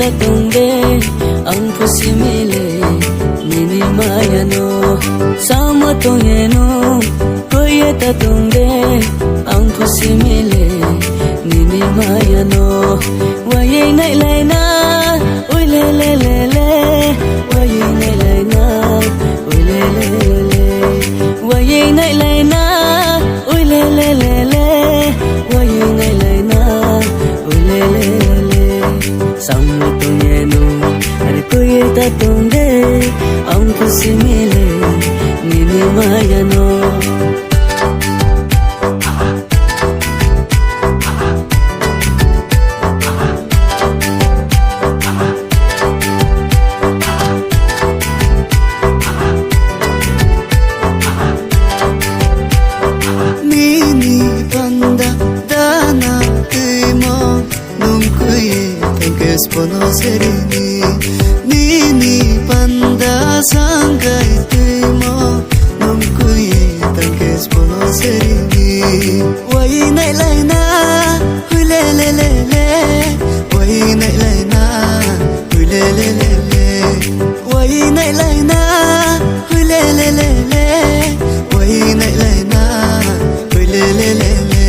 tatunde ang pusimile nini mayano sama tongeno koye tatunde ang pusimile nini mayano waye nai lai na oi le le le le waye nai lai na oi le le le waye nai lai na oi le le le le waye nai lai na oi le le le sama tongeno ari koye tatunde ang pusimile nini mayano Serini nini panda sangai tuimo nomkuye tankes pono serini wai nai lai na hule le le le wai nai lai na hule le le le wai nai lai na hule le le le wai nai lai na hule le le le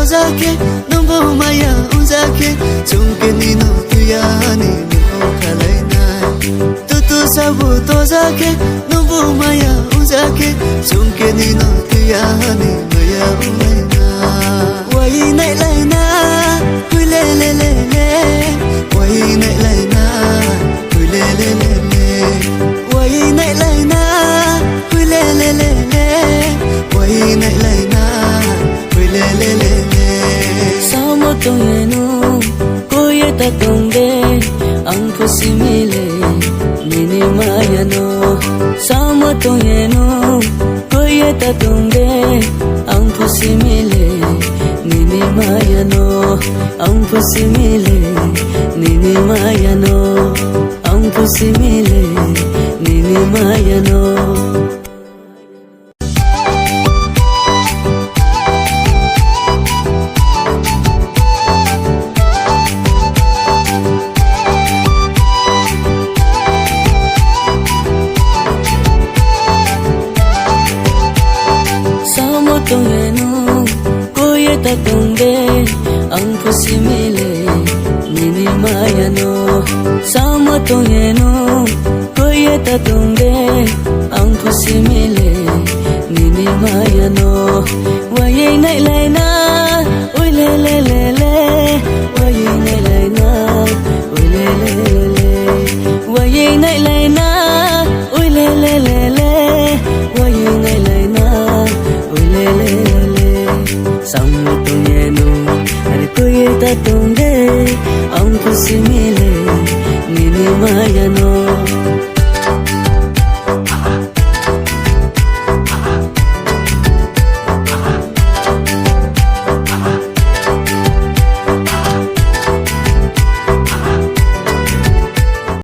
Zake nombo maya unzake chunke nino tuyani no kalaina tutu sabu to zake nombo maya unzake chunke nino tuyani maya unaina wai nai lai na hule le le le wai nai lai na hule le le le wai nai lai na hule le le le wai nai lai na hule le le Samo tongeno koye tatunde ang pusimile nini mayano Samo tongeno koye tatunde ang pusimile nini mayano ang pusimile nini mayano ang pusimile nini mayano tongeno koye tatunde ang pusimile nini mayano sama tongeno koye tatunde ang pusimile nini mayano